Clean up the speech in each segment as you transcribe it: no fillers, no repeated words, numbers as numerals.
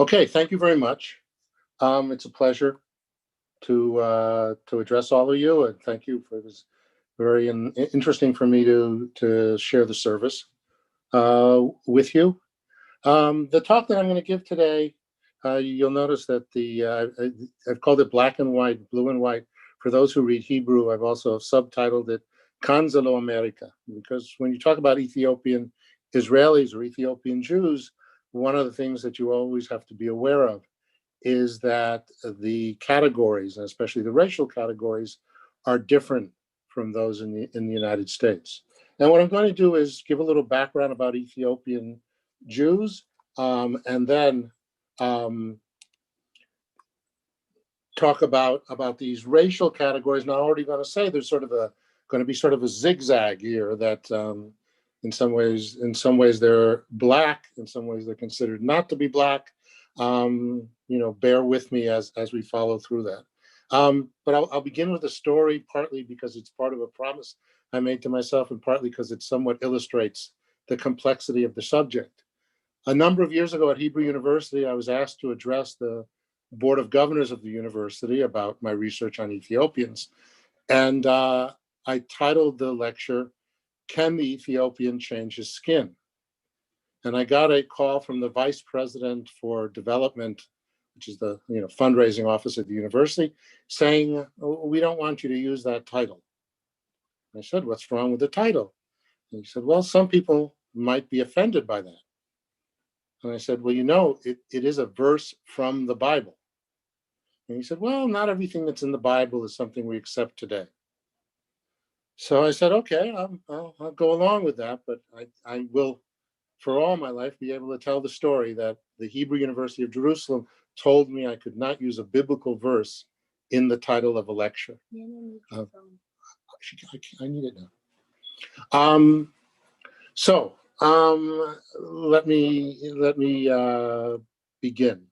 Okay, thank you very much. It's a pleasure to address all of you, and thank you for this. Very interesting for me to share the service with you. The talk that I'm going to give today, you'll notice that I've called it black and white, blue and white. For those who read Hebrew, I've also subtitled it Kanzalo America, because when you talk about Ethiopian Israelis or Ethiopian Jews, one of the things that you always have to be aware of is that the categories, and especially the racial categories, are different from those in the United States. And what I'm going to do is give a little background about Ethiopian Jews, and then talk about these racial categories. Now, I'm already going to say there's going to be sort of a zigzag here that in some ways they're black, in some ways they're considered not to be black. Bear with me as we follow through that. But I'll begin with a story, partly because it's part of a promise I made to myself, and partly because it somewhat illustrates the complexity of the subject. A number of years ago at Hebrew University, I was asked to address the Board of Governors of the university about my research on Ethiopians. And I titled the lecture, "Can the Ethiopian Change His Skin?" And I got a call from the Vice President for Development, which is the fundraising office at the university, saying, "Oh, we don't want you to use that title." I said, "What's wrong with the title?" And he said, "Well, some people might be offended by that." And I said, "Well, it is a verse from the Bible." And he said, "Well, not everything that's in the Bible is something we accept today." So I said, "Okay, I'll go along with that, but I will, for all my life, be able to tell the story that the Hebrew University of Jerusalem told me I could not use a biblical verse in the title of a lecture." I need it now. Let me begin.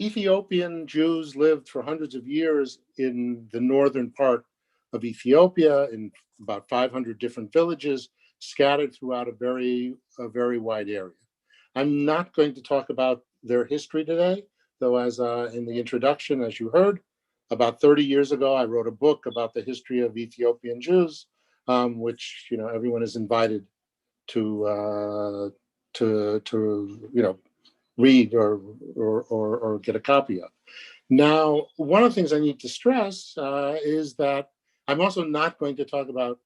Ethiopian Jews lived for hundreds of years in the northern part of Ethiopia in about 500 different villages scattered throughout a very wide area. I'm not going to talk about their history today, though as in the introduction, as you heard, about 30 years ago, I wrote a book about the history of Ethiopian Jews, which everyone is invited to read or get a copy of. Now, one of the things I need to stress is that I'm also not going to talk about,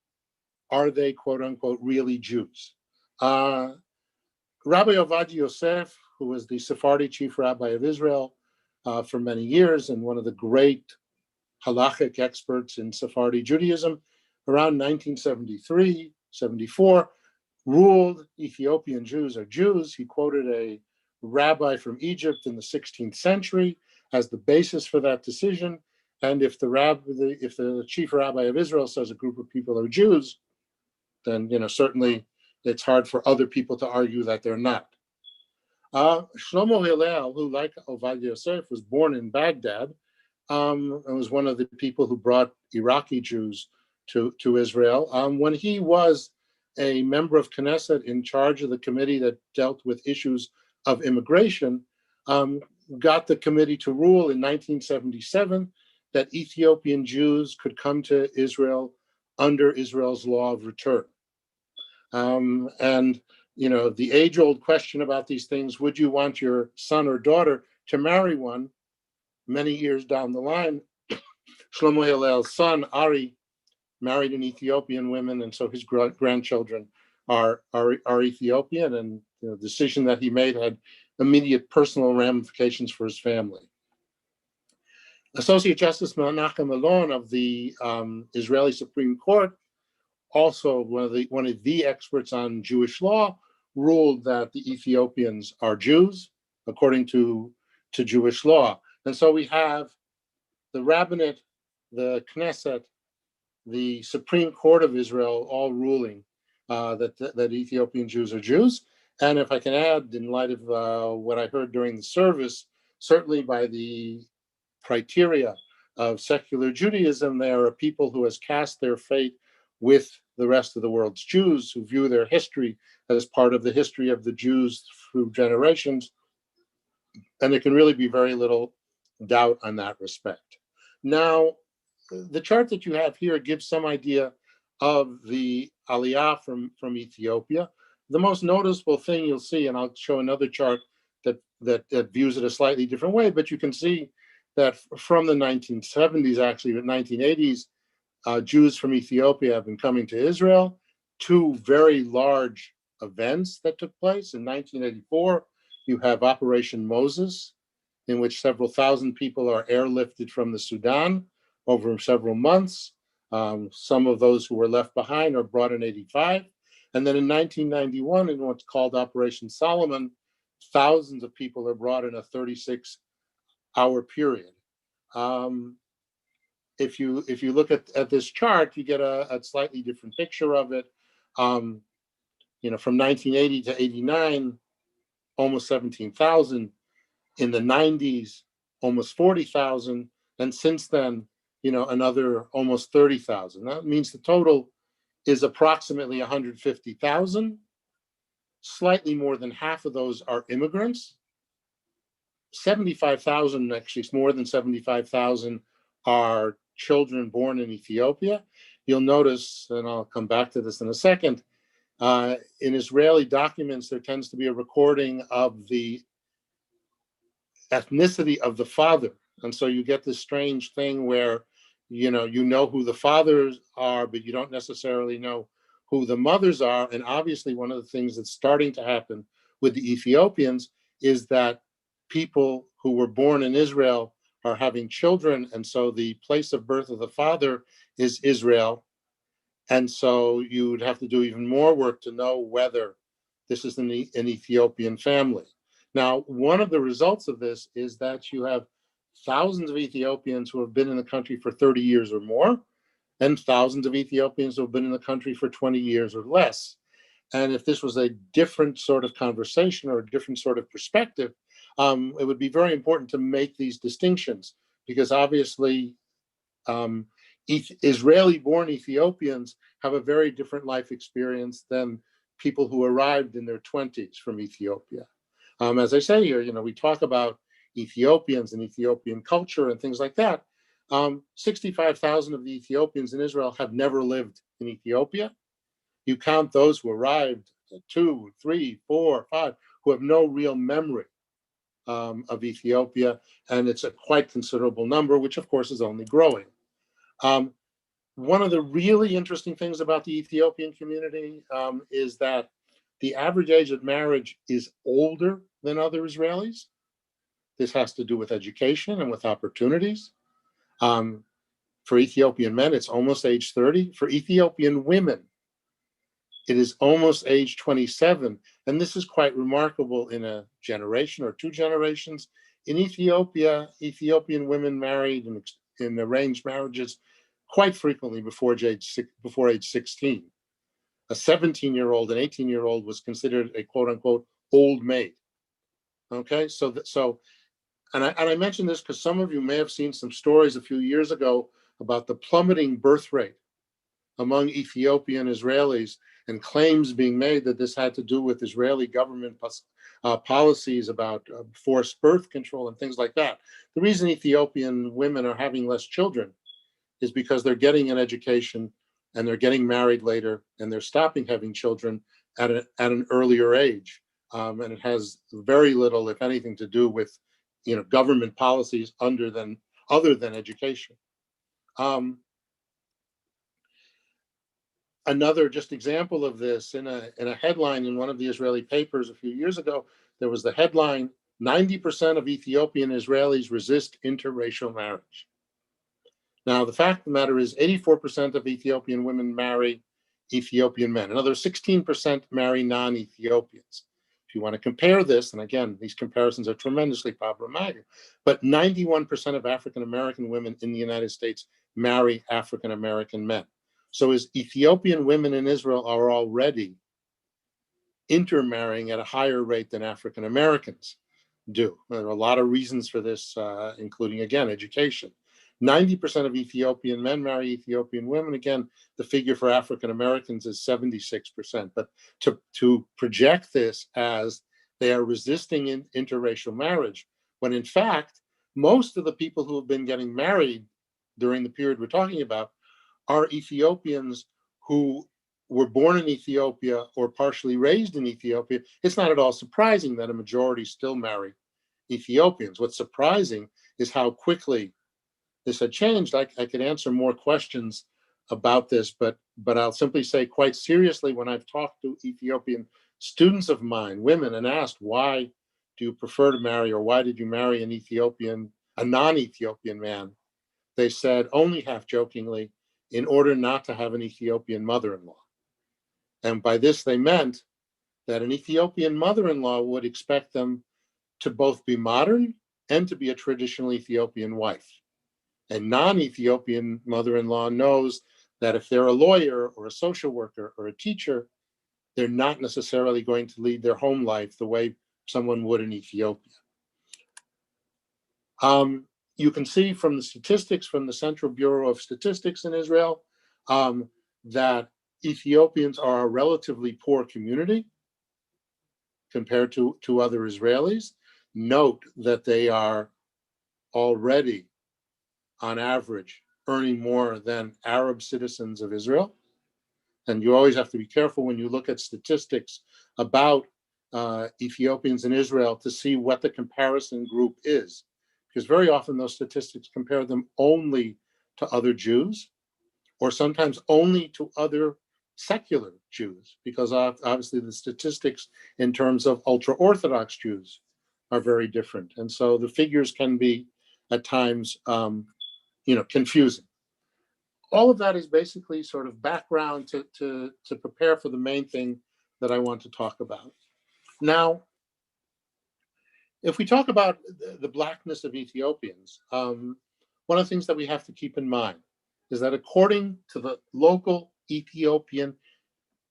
are they quote unquote really Jews? Rabbi Ovadia Yosef, who was the Sephardi chief rabbi of Israel for many years and one of the great halachic experts in Sephardi Judaism, around 1973, 74, ruled Ethiopian Jews are Jews. He quoted a rabbi from Egypt in the 16th century as the basis for that decision. And if the chief rabbi of Israel says a group of people are Jews, then certainly it's hard for other people to argue that they're not. Shlomo Hillel, who like Ovadia Yosef, was born in Baghdad, and was one of the people who brought Iraqi Jews to Israel. When he was a member of Knesset in charge of the committee that dealt with issues of immigration, got the committee to rule in 1977 that Ethiopian Jews could come to Israel under Israel's law of return. And the age-old question about these things, would you want your son or daughter to marry one? Many years down the line, Shlomo Hillel's son, Ari, married an Ethiopian woman, and so his grandchildren are Ethiopian, and the decision that he made had immediate personal ramifications for his family. Associate Justice Menachem Alon of the Israeli Supreme Court, also one of the experts on Jewish law, ruled that the Ethiopians are Jews according to Jewish law. And so we have the rabbinate, the Knesset, the Supreme Court of Israel all ruling that Ethiopian Jews are Jews. And if I can add, in light of what I heard during the service, certainly by the criteria of secular Judaism, they are a people who has cast their fate with the rest of the world's Jews, who view their history as part of the history of the Jews through generations. And there can really be very little doubt on that respect. Now, the chart that you have here gives some idea of the aliyah from Ethiopia. The most noticeable thing you'll see, and I'll show another chart that views it a slightly different way, but you can see that from the 1970s, actually the 1980s, Jews from Ethiopia have been coming to Israel. Two very large events that took place. In 1984, you have Operation Moses, in which several thousand people are airlifted from the Sudan over several months. Some of those who were left behind are brought in 85. And then in 1991, in what's called Operation Solomon, thousands of people are brought in a 36-hour period. If you look at this chart, you get a slightly different picture of it. From 1980 to 89, almost 17,000. In the 90s, almost 40,000. And since then, another almost 30,000. That means the total is approximately 150,000. Slightly more than half of those are immigrants. 75,000, actually more than 75,000, are children born in Ethiopia. You'll notice, and I'll come back to this in a second, in Israeli documents, there tends to be a recording of the ethnicity of the father. And so you get this strange thing where, you know who the fathers are, but you don't necessarily know who the mothers are. And obviously one of the things that's starting to happen with the Ethiopians is that people who were born in Israel are having children. And so the place of birth of the father is Israel. And so you would have to do even more work to know whether this is an Ethiopian family. Now, one of the results of this is that you have thousands of Ethiopians who have been in the country for 30 years or more, and thousands of Ethiopians who have been in the country for 20 years or less. And if this was a different sort of conversation or a different sort of perspective, it would be very important to make these distinctions, because obviously Israeli-born Ethiopians have a very different life experience than people who arrived in their 20s from Ethiopia. As I say here, we talk about Ethiopians and Ethiopian culture and things like that. 65,000 of the Ethiopians in Israel have never lived in Ethiopia. You count those who arrived, 2, 3, 4, 5, who have no real memory of Ethiopia, and it's a quite considerable number, which of course is only growing. One of the really interesting things about the Ethiopian community is that the average age of marriage is older than other Israelis. This has to do with education and with opportunities. For Ethiopian men, it's almost age 30. For Ethiopian women, it is almost age 27. And this is quite remarkable in a generation or 2 generations. In Ethiopia, Ethiopian women married in arranged marriages quite frequently before age 16. A 17-year-old, an 18-year-old was considered a quote unquote old maid. Okay, and I mention this because some of you may have seen some stories a few years ago about the plummeting birth rate among Ethiopian Israelis, and claims being made that this had to do with Israeli government policies about forced birth control and things like that. The reason Ethiopian women are having less children is because they're getting an education and they're getting married later and they're stopping having children at an earlier age. And it has very little, if anything, to do with government policies other than education. Another just example of this, in a headline in one of the Israeli papers a few years ago, there was the headline, 90% of Ethiopian Israelis resist interracial marriage. Now, the fact of the matter is 84% of Ethiopian women marry Ethiopian men. Another 16% marry non-Ethiopians. If you want to compare this, and again, these comparisons are tremendously problematic, but 91% of African-American women in the United States marry African-American men. So as Ethiopian women in Israel are already intermarrying at a higher rate than African-Americans do. There are a lot of reasons for this, including, again, education. 90% of Ethiopian men marry Ethiopian women. Again, the figure for African Americans is 76%. But to project this as they are resisting interracial marriage when in fact, most of the people who have been getting married during the period we're talking about are Ethiopians who were born in Ethiopia or partially raised in Ethiopia. It's not at all surprising that a majority still marry Ethiopians. What's surprising is how quickly this had changed. I could answer more questions about this, but I'll simply say quite seriously, when I've talked to Ethiopian students of mine, women, and asked, why do you prefer to marry, or why did you marry a non-Ethiopian man? They said, only half jokingly, in order not to have an Ethiopian mother-in-law. And by this, they meant that an Ethiopian mother-in-law would expect them to both be modern and to be a traditional Ethiopian wife. A non-Ethiopian mother-in-law knows that if they're a lawyer or a social worker or a teacher, they're not necessarily going to lead their home life the way someone would in Ethiopia. You can see from the statistics from the Central Bureau of Statistics in Israel that Ethiopians are a relatively poor community compared to other Israelis. Note that they are already, on average, earning more than Arab citizens of Israel. And you always have to be careful when you look at statistics about Ethiopians in Israel to see what the comparison group is. Because very often those statistics compare them only to other Jews, or sometimes only to other secular Jews, because obviously the statistics in terms of ultra-Orthodox Jews are very different. And so the figures can be at times confusing. All of that is basically sort of background to prepare for the main thing that I want to talk about. Now, if we talk about the Blackness of Ethiopians, one of the things that we have to keep in mind is that according to the local Ethiopian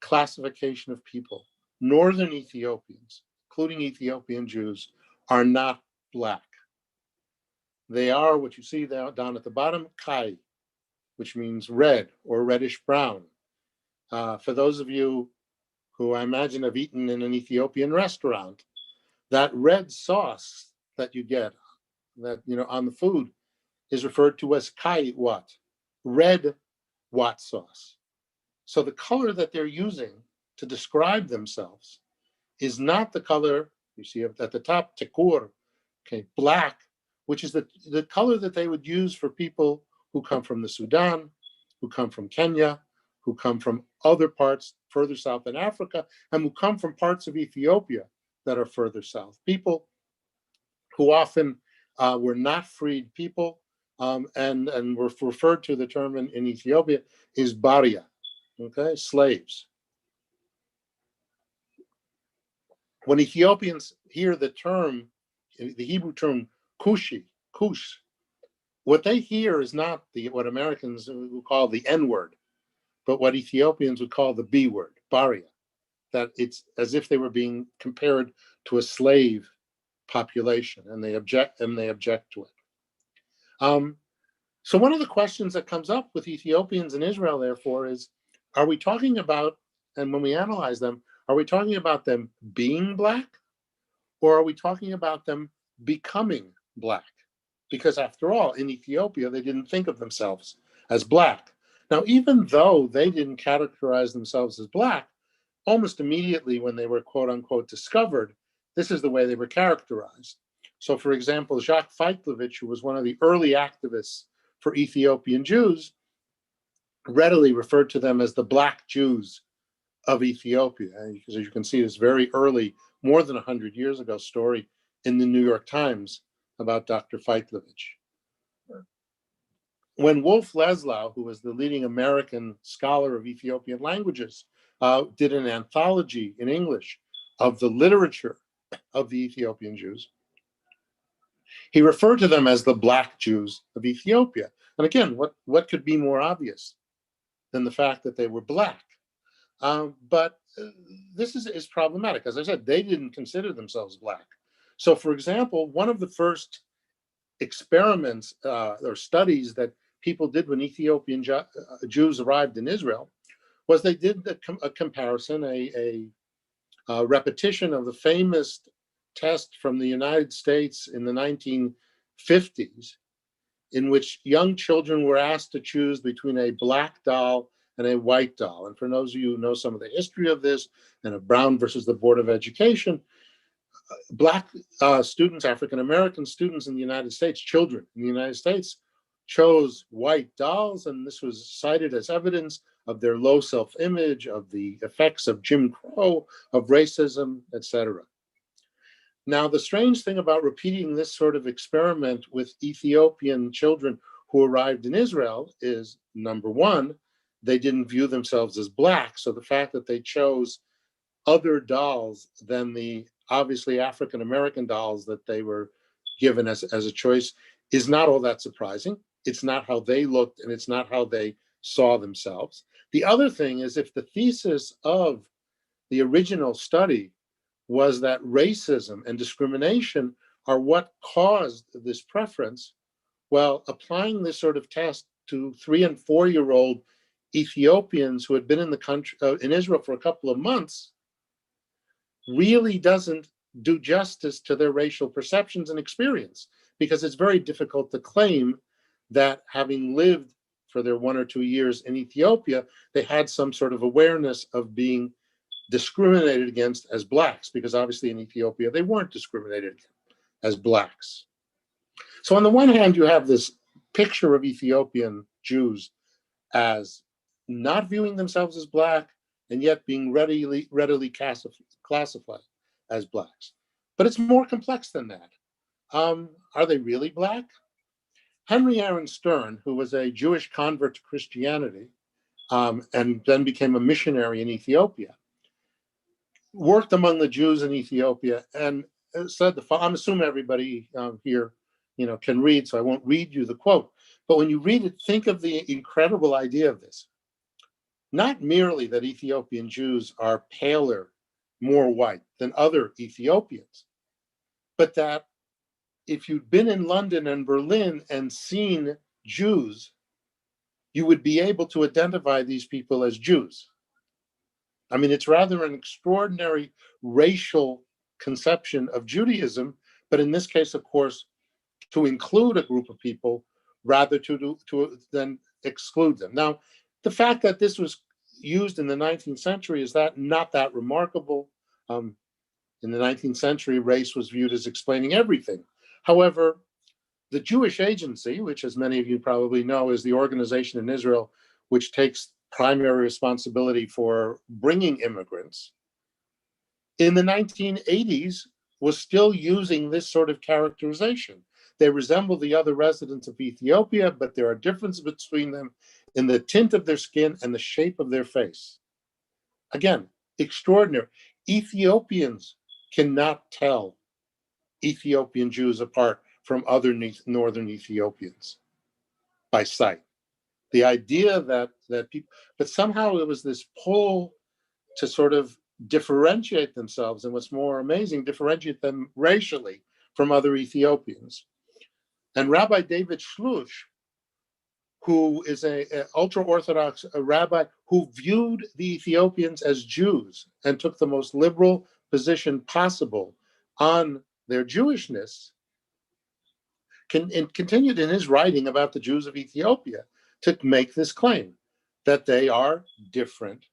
classification of people, Northern Ethiopians, including Ethiopian Jews, are not Black. They are what you see down at the bottom, Kai, which means red or reddish brown. For those of you who I imagine have eaten in an Ethiopian restaurant, that red sauce that you get on the food is referred to as Kai wat, red wat sauce. So the color that they're using to describe themselves is not the color you see at the top, tekur, okay, black, which is the color that they would use for people who come from the Sudan, who come from Kenya, who come from other parts further south in Africa, and who come from parts of Ethiopia that are further south. People who often were not freed people and were referred to, the term in Ethiopia is baria, okay, slaves. When Ethiopians hear the term, the Hebrew term kushi, kush, what they hear is not what Americans would call the N word, but what Ethiopians would call the B word, baria, that it's as if they were being compared to a slave population, and they object to it. So one of the questions that comes up with Ethiopians in Israel, therefore, is, are we talking about, and when we analyze them, are we talking about them being Black, or are we talking about them becoming Black? Because after all, in Ethiopia, they didn't think of themselves as Black. Now, even though they didn't characterize themselves as Black, almost immediately when they were quote unquote discovered, this is the way they were characterized. So for example, Jacques Feitlovich, who was one of the early activists for Ethiopian Jews, readily referred to them as the Black Jews of Ethiopia. Because as you can see, this very early, more than 100 years ago story in the New York Times about Dr. Feitlovich. When Wolf Leslau, who was the leading American scholar of Ethiopian languages, did an anthology in English of the literature of the Ethiopian Jews, he referred to them as the Black Jews of Ethiopia. And again, what could be more obvious than the fact that they were Black? But this is problematic. As I said, they didn't consider themselves Black. So for example, one of the first experiments or studies that people did when Ethiopian Jews arrived in Israel was they did a comparison, a repetition of the famous test from the United States in the 1950s, in which young children were asked to choose between a black doll and a white doll. And for those of you who know some of the history of this and of Brown versus the Board of Education, black students, African-American students in the United States, children in the United States, chose white dolls, and this was cited as evidence of their low self-image, of the effects of Jim Crow, of racism, etc. Now, the strange thing about repeating this sort of experiment with Ethiopian children who arrived in Israel is, number one, they didn't view themselves as black. So the fact that they chose other dolls than the obviously African-American dolls that they were given as a choice is not all that surprising. It's not how they looked, and it's not how they saw themselves. The other thing is, if the thesis of the original study was that racism and discrimination are what caused this preference, well, applying this sort of test to 3- and 4-year-old Ethiopians who had been in the country, in Israel for a couple of months, really doesn't do justice to their racial perceptions and experience, because it's very difficult to claim that having lived for their 1 or 2 years in Ethiopia, they had some sort of awareness of being discriminated against as blacks, because obviously in Ethiopia, they weren't discriminated as blacks. So on the one hand, you have this picture of Ethiopian Jews as not viewing themselves as black, and yet being readily classified as blacks. But it's more complex than that. Are they really black? Henry Aaron Stern, who was a Jewish convert to Christianity and then became a missionary in Ethiopia, worked among the Jews in Ethiopia and said, I'm assuming everybody here can read, so I won't read you the quote. But when you read it, think of the incredible idea of this. Not merely that Ethiopian Jews are paler, more white than other Ethiopians, but that if you'd been in London and Berlin and seen Jews, you would be able to identify these people as Jews. I mean, it's rather an extraordinary racial conception of Judaism, but in this case, of course, to include a group of people rather than exclude them. Now, the fact that this was used in the 19th century is not that remarkable. In the 19th century, race was viewed as explaining everything. However, the Jewish Agency, which, as many of you probably know, is the organization in Israel which takes primary responsibility for bringing immigrants, in the 1980s was still using this sort of characterization. They resemble the other residents of Ethiopia, but there are differences between them in the tint of their skin and the shape of their face. Again, extraordinary. Ethiopians cannot tell Ethiopian Jews apart from other northern Ethiopians by sight. The idea that people, but somehow it was this pull to sort of differentiate themselves, and what's more amazing, differentiate them racially from other Ethiopians. And Rabbi David Shlush, who is an ultra-Orthodox rabbi who viewed the Ethiopians as Jews and took the most liberal position possible on their Jewishness, continued in his writing about the Jews of Ethiopia to make this claim that they are different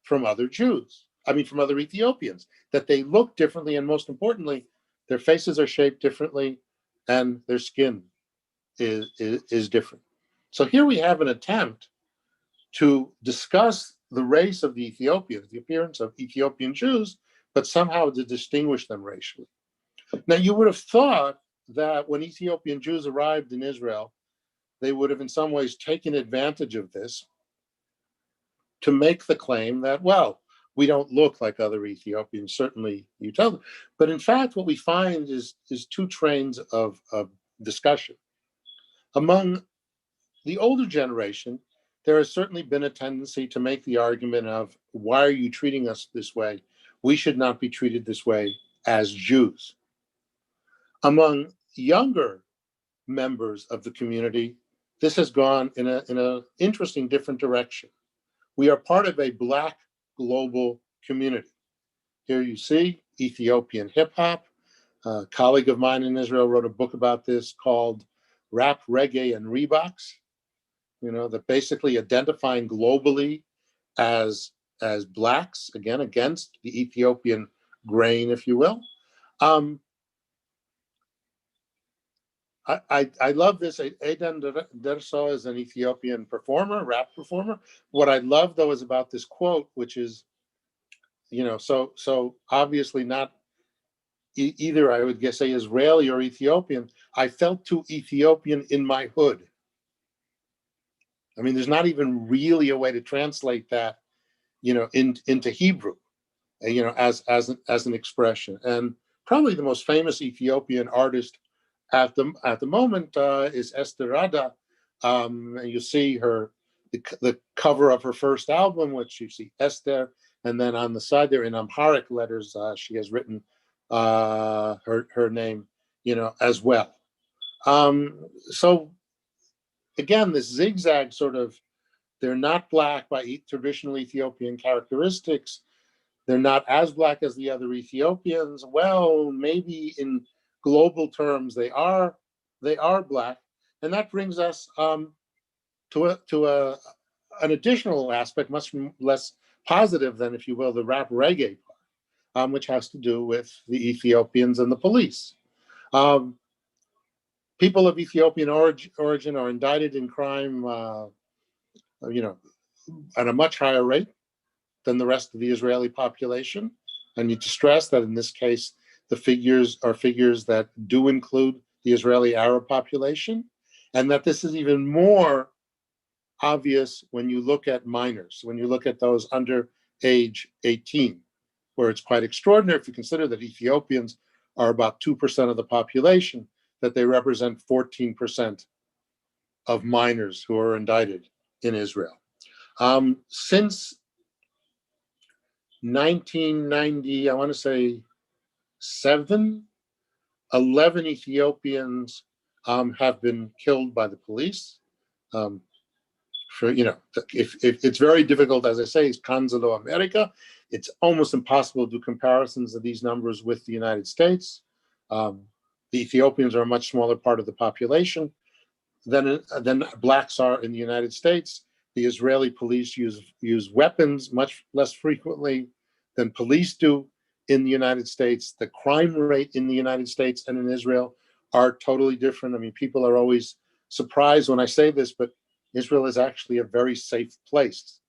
from other Jews. I mean, from other Ethiopians, that they look differently, and most importantly, their faces are shaped differently and their skin is different. So here we have an attempt to discuss the race of the Ethiopians, the appearance of Ethiopian Jews, but somehow to distinguish them racially. Now, you would have thought that when Ethiopian Jews arrived in Israel, they would have in some ways taken advantage of this to make the claim that, well, we don't look like other Ethiopians, certainly you tell them. But in fact, what we find is two trains of discussion. Among the older generation, there has certainly been a tendency to make the argument of, why are you treating us this way? We should not be treated this way as Jews. Among younger members of the community, this has gone in an interesting, different direction. We are part of a Black global community. Here you see Ethiopian hip hop, A colleague of mine in Israel wrote a book about this called Rap, Reggae, and Reeboks, that basically identifying globally as blacks, again, against the Ethiopian grain, if you will. I love this. Aidan Derso is an Ethiopian performer, rap performer. What I love, though, is about this quote, which is, so obviously not either, I would say, Israeli or Ethiopian. I felt too Ethiopian in my hood. I mean, there's not even really a way to translate that, into Hebrew, as an expression. And probably the most famous Ethiopian artist at the moment is Esther Rada. And you see the cover of her first album, which you see Esther, and then on the side there in Amharic letters, she has written her name, as well. So again, this zigzag sort of, they're not black by traditional Ethiopian characteristics. They're not as black as the other Ethiopians. Well, maybe in global terms they are black, and that brings us to an additional aspect, much less positive than, if you will, the rap reggae part, which has to do with the Ethiopians and the police. People of Ethiopian origin are indicted in crime, at a much higher rate than the rest of the Israeli population. I need to stress that in this case, the figures are figures that do include the Israeli Arab population, and that this is even more obvious when you look at minors, when you look at those under age 18, where it's quite extraordinary if you consider that Ethiopians are about 2% of the population, that they represent 14% of minors who are indicted in Israel. Since 1990, I want to say 11 Ethiopians have been killed by the police. If it's very difficult, as I say, it's Kanzalo America. It's almost impossible to do comparisons of these numbers with the United States. The Ethiopians are a much smaller part of the population than blacks are in the United States. The Israeli police use weapons much less frequently than police do in the United States. The crime rate in the United States and in Israel are totally different. I mean, people are always surprised when I say this, but Israel is actually a very safe place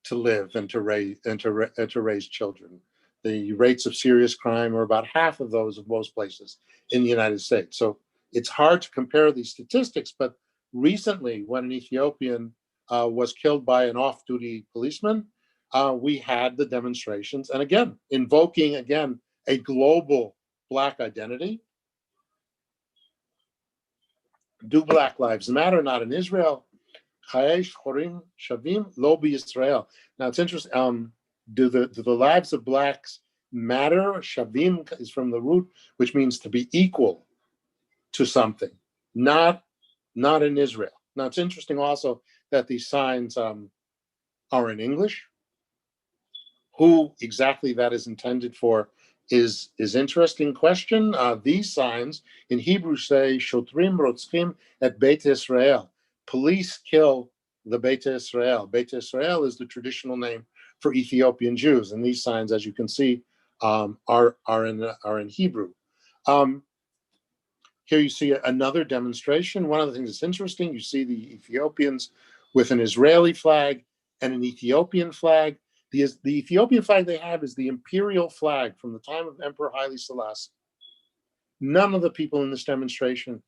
to live and to raise children. The rates of serious crime are about half of those of most places in the United States. So it's hard to compare these statistics, but recently when an Ethiopian was killed by an off-duty policeman, we had the demonstrations, and again, invoking a global Black identity. Do Black Lives Matter? Not in Israel. Chayesh Chorim Shavim Lo B'Yisrael. Now it's interesting. Do the lives of Blacks matter? Shavim is from the root, which means to be equal to something. Not in Israel. Now it's interesting also that these signs are in English. Who exactly that is intended for is interesting question. These signs in Hebrew say Shotrim Rotzchim et Beit Israel. Police kill the Beit Israel. Beit Israel is the traditional name for Ethiopian Jews, and these signs, as you can see, are in Hebrew. Here you see another demonstration. One of the things that's interesting, you see the Ethiopians with an Israeli flag and an Ethiopian flag. The Ethiopian flag they have is the imperial flag from the time of Emperor Haile Selassie. None of the people in this demonstration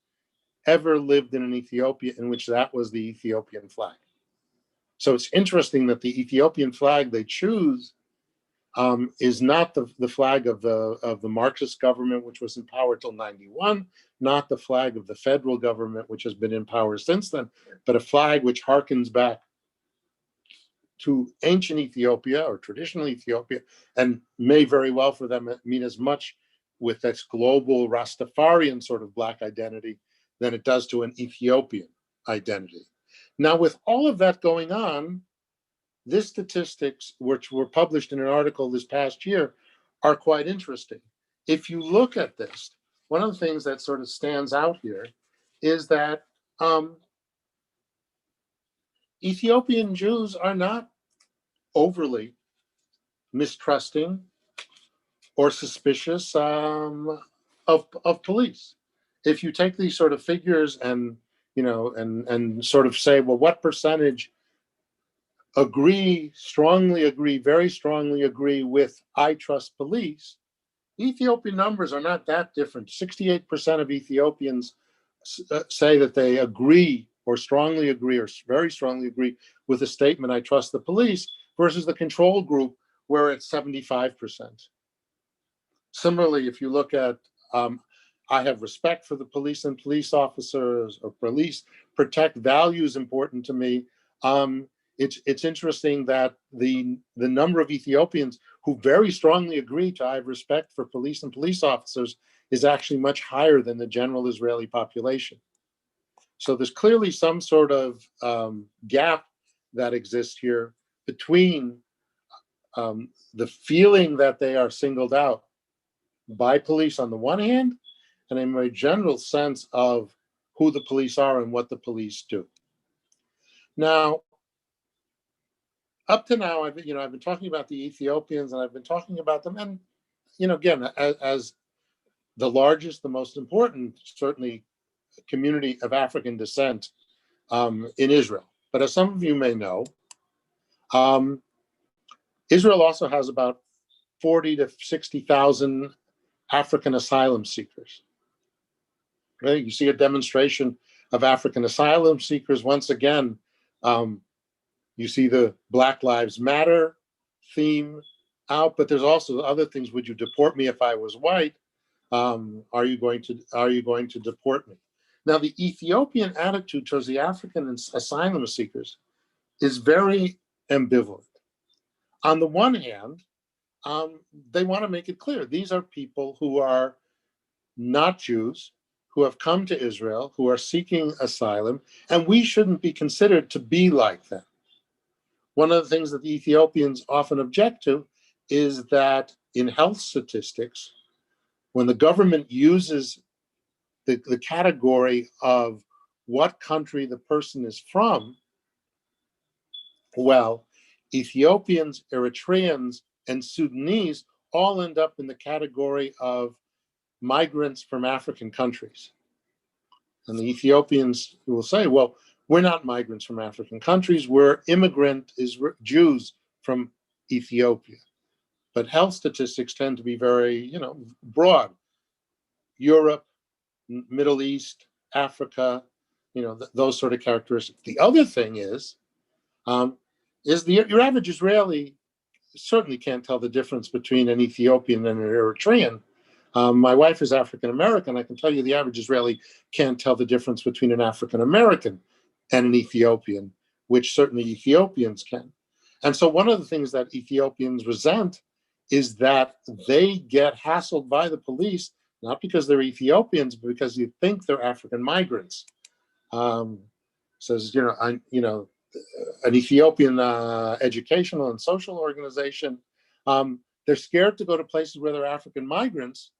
ever lived in an Ethiopia in which that was the Ethiopian flag. So it's interesting that the Ethiopian flag they choose is not the flag of the Marxist government, which was in power till 91, not the flag of the federal government, which has been in power since then, but a flag which harkens back to ancient Ethiopia or traditional Ethiopia, and may very well for them mean as much with this global Rastafarian sort of Black identity than it does to an Ethiopian identity. Now, with all of that going on, these statistics, which were published in an article this past year, are quite interesting. if you look at this, one of the things that sort of stands out here is that Ethiopian Jews are not overly mistrusting or suspicious of police. If you take these sort of figures and and sort of say, well, what percentage strongly agree, very strongly agree with I trust police, Ethiopian numbers are not that different. 68% of Ethiopians say that they agree or strongly agree or very strongly agree with the statement, I trust the police, versus the control group where it's 75%. Similarly, if you look at, I have respect for the police and police officers, or police protect values important to me. It's interesting that the number of Ethiopians who very strongly agree to I have respect for police and police officers is actually much higher than the general Israeli population. So there's clearly some sort of gap that exists here between the feeling that they are singled out by police on the one hand, and a more general sense of who the police are and what the police do. Now, up to now, I've been talking about the Ethiopians, and I've been talking about them, and again, as the largest, the most important, certainly, community of African descent in Israel. But as some of you may know, Israel also has about 40 to 60,000 African asylum seekers. Right? You see a demonstration of African asylum seekers. Once again, you see the Black Lives Matter theme out, but there's also other things. Would you deport me if I was white? Are you going to deport me? Now, the Ethiopian attitude towards the African asylum seekers is very ambivalent. On the one hand, they want to make it clear these are people who are not Jews, who have come to Israel, who are seeking asylum, and we shouldn't be considered to be like them. One of the things that the Ethiopians often object to is that in health statistics, when the government uses the category of what country the person is from, well, Ethiopians, Eritreans, and Sudanese all end up in the category of migrants from African countries. And the Ethiopians will say, well, we're not migrants from African countries, we're immigrant Jews from Ethiopia. But health statistics tend to be very, broad. Europe, Middle East, Africa, those sort of characteristics. The other thing is your average Israeli certainly can't tell the difference between an Ethiopian and an Eritrean. My wife is African American. I can tell you the average Israeli can't tell the difference between an African American and an Ethiopian, which certainly Ethiopians can. And so one of the things that Ethiopians resent is that they get hassled by the police, not because they're Ethiopians, but because you think they're African migrants. Says, an Ethiopian educational and social organization, they're scared to go to places where they're African migrants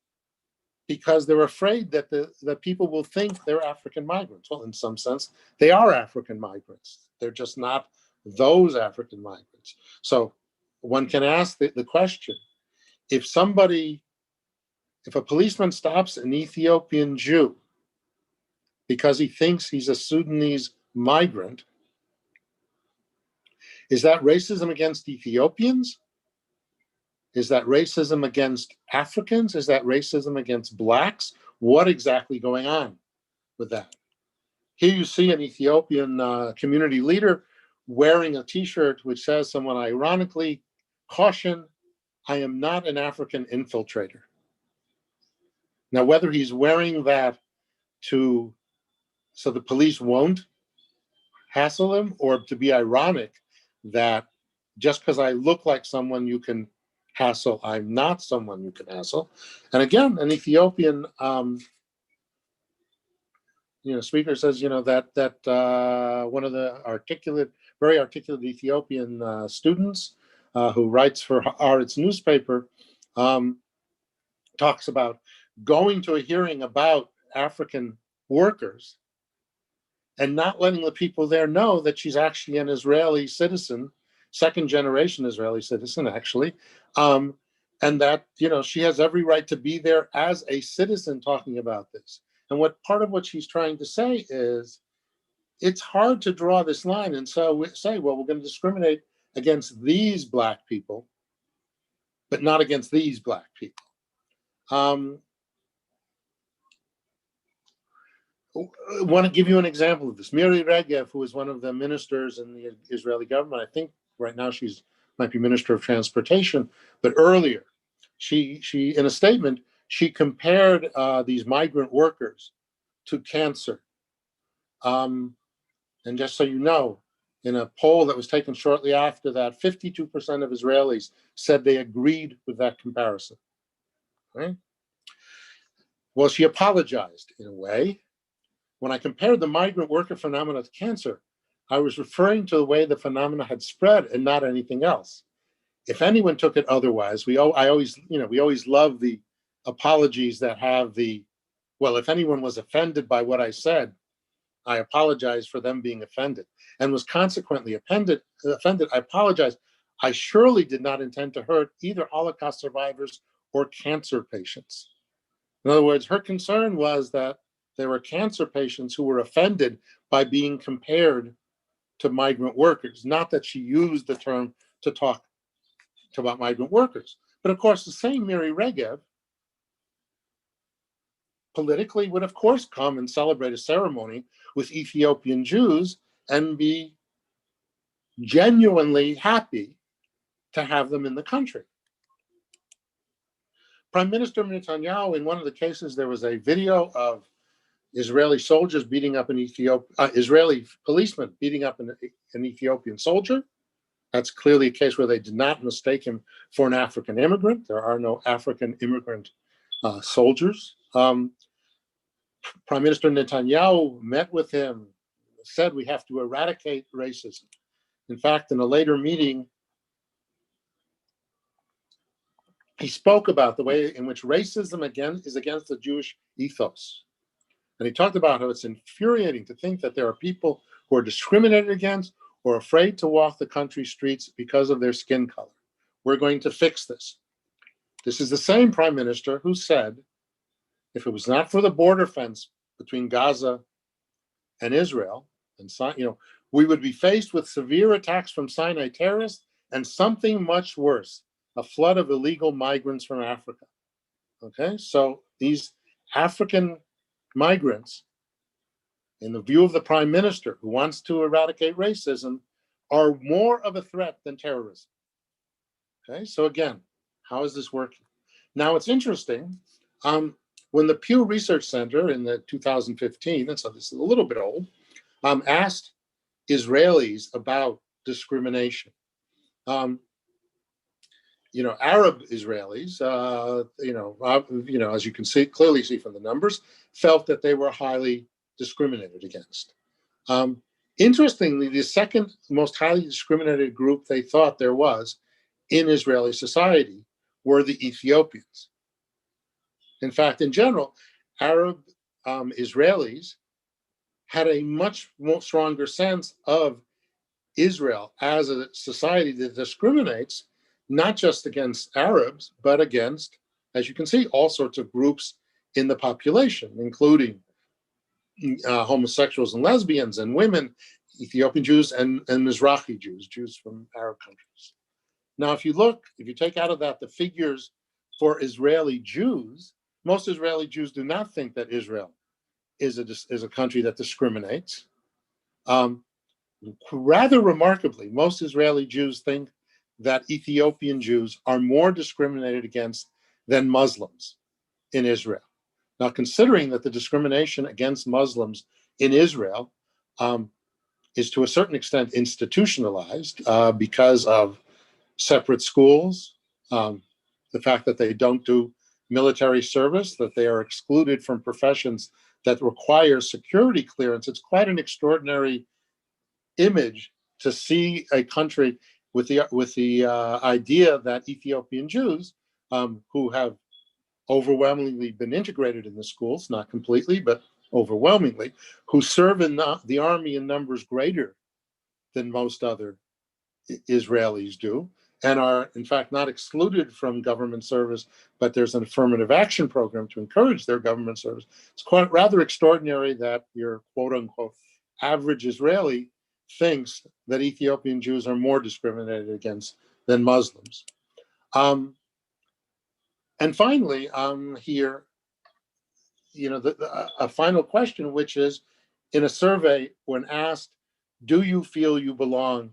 because they're afraid that people will think they're African migrants. Well, in some sense, they are African migrants. They're just not those African migrants. So one can ask the question, if a policeman stops an Ethiopian Jew because he thinks he's a Sudanese migrant, is that racism against Ethiopians? Is that racism against Africans? Is that racism against Blacks? What exactly going on with that? Here you see an Ethiopian community leader wearing a T-shirt which says, somewhat ironically, "Caution, I am not an African infiltrator." Now, whether he's wearing that so the police won't hassle him, or to be ironic that just because I look like someone you can hassle, I'm not someone you can hassle. And again, an Ethiopian speaker says, that one of the very articulate Ethiopian students who writes for Haaretz newspaper talks about going to a hearing about African workers and not letting the people there know that she's actually an Israeli citizen, second generation Israeli citizen, actually. And that, you know, she has every right to be there as a citizen talking about this. And what part of what she's trying to say is, it's hard to draw this line. And so we say, well, we're going to discriminate against these Black people, but not against these Black people. I want to give you an example of this. Miri Regev, who is one of the ministers in the Israeli government, I think right now she's might be Minister of Transportation, but earlier, she in a statement, she compared these migrant workers to cancer. And just so you know, in a poll that was taken shortly after that, 52% of Israelis said they agreed with that comparison. Right? Well, she apologized in a way. When I compared the migrant worker phenomena to cancer, I was referring to the way the phenomena had spread and not anything else. If anyone took it otherwise, we always love the apologies that have the, well, if anyone was offended by what I said, I apologize for them being offended, and was consequently offended, I apologize. I surely did not intend to hurt either Holocaust survivors or cancer patients. In other words, her concern was that there were cancer patients who were offended by being compared to migrant workers, not that she used the term to talk about migrant workers. But of course, the same Miri Regev politically would of course come and celebrate a ceremony with Ethiopian Jews and be genuinely happy to have them in the country. Prime Minister Netanyahu, in one of the cases, there was a video of Israeli soldiers beating up an Israeli policeman beating up an Ethiopian soldier. That's clearly a case where they did not mistake him for an African immigrant. There are no African immigrant soldiers. Prime Minister Netanyahu met with him, said we have to eradicate racism. In fact, in a later meeting, he spoke about the way in which racism again is against the Jewish ethos. And he talked about how it's infuriating to think that there are people who are discriminated against or afraid to walk the country streets because of their skin color. We're going to fix this. This is the same prime minister who said, if it was not for the border fence between Gaza and Israel, and we would be faced with severe attacks from Sinai terrorists and something much worse, a flood of illegal migrants from Africa. Okay, so these African migrants, in the view of the prime minister who wants to eradicate racism, are more of a threat than terrorism. Okay, so again, how is this working? Now it's interesting, when the Pew Research Center in the 2015, and so this is a little bit old, asked Israelis about discrimination. Arab Israelis, as you can clearly see from the numbers, felt that they were highly discriminated against. Interestingly, the second most highly discriminated group they thought there was in Israeli society were the Ethiopians. In fact, in general, Arab Israelis had a much more stronger sense of Israel as a society that discriminates not just against Arabs, but against, as you can see, all sorts of groups in the population, including homosexuals and lesbians and women, Ethiopian Jews and Mizrahi Jews, Jews from Arab countries. Now, if you take out of that the figures for Israeli Jews, most Israeli Jews do not think that Israel is a country that discriminates. Rather remarkably, most Israeli Jews think that Ethiopian Jews are more discriminated against than Muslims in Israel. Now, considering that the discrimination against Muslims in Israel is to a certain extent institutionalized because of separate schools, the fact that they don't do military service, that they are excluded from professions that require security clearance, it's quite an extraordinary image to see a country with the idea that Ethiopian Jews, who have overwhelmingly been integrated in the schools, not completely, but overwhelmingly, who serve in the army in numbers greater than most other Israelis do, and are in fact not excluded from government service, but there's an affirmative action program to encourage their government service. It's quite rather extraordinary that your quote unquote average Israeli thinks that Ethiopian Jews are more discriminated against than Muslims. And finally, here, a final question, which is, in a survey, when asked, do you feel you belong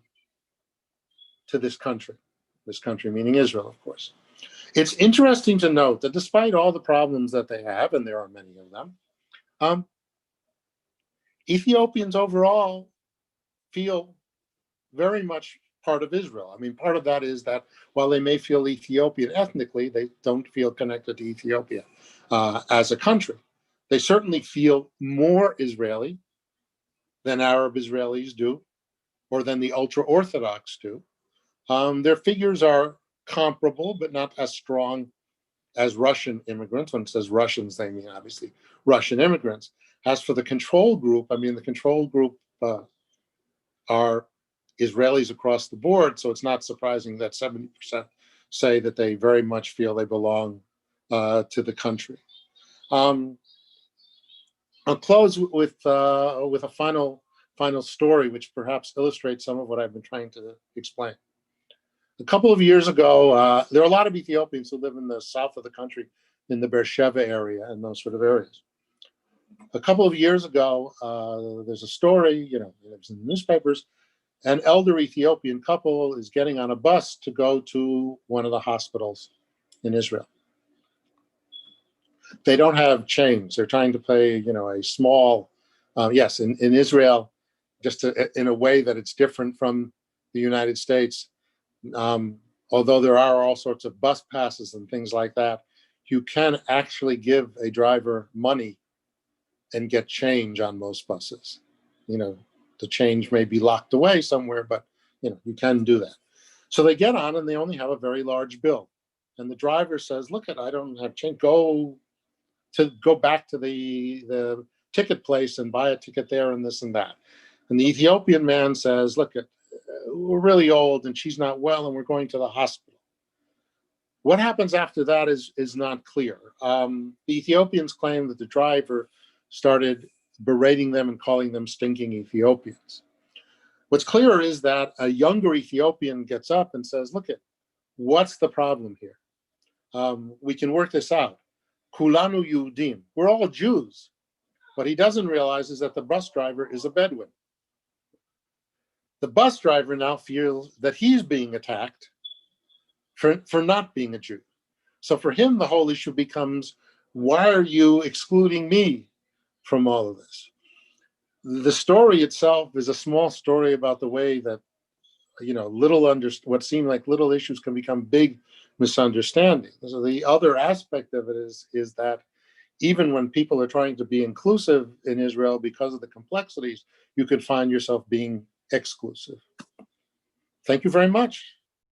to this country meaning Israel, of course. It's interesting to note that despite all the problems that they have, and there are many of them, Ethiopians overall feel very much part of Israel. I mean, part of that is that while they may feel Ethiopian ethnically, they don't feel connected to Ethiopia as a country. They certainly feel more Israeli than Arab Israelis do, or than the ultra-Orthodox do. Their figures are comparable, but not as strong as Russian immigrants. When it says Russians, they mean obviously Russian immigrants. As for the control group, I mean, the control group are Israelis across the board, so it's not surprising that 70% say that they very much feel they belong to the country. I'll close with a final story, which perhaps illustrates some of what I've been trying to explain. A couple of years ago, there are a lot of Ethiopians who live in the south of the country, in the Beersheba area and those sort of areas. A couple of years ago, there's a story, it was in the newspapers. An elder Ethiopian couple is getting on a bus to go to one of the hospitals in Israel. They don't have change. They're trying to pay, a small, yes, in Israel, just in a way that it's different from the United States. Although there are all sorts of bus passes and things like that, you can actually give a driver money and get change on most buses. The change may be locked away somewhere, but you can do that. So they get on and they only have a very large bill. And the driver says, look, I don't have change. Go back to the ticket place and buy a ticket there and this and that. And the Ethiopian man says, look, we're really old and she's not well and we're going to the hospital. What happens after that is not clear. The Ethiopians claim that the driver started berating them and calling them stinking Ethiopians. What's clear is that a younger Ethiopian gets up and says, look, what's the problem here? We can work this out. Kulanu Yudim. We're all Jews. What he doesn't realize is that the bus driver is a Bedouin. The bus driver now feels that he's being attacked for not being a Jew. So for him, the whole issue becomes, why are you excluding me from all of this? The story itself is a small story about the way that, what seem like little issues can become big misunderstandings. So the other aspect of it is that even when people are trying to be inclusive in Israel, because of the complexities, you could find yourself being exclusive. Thank you very much.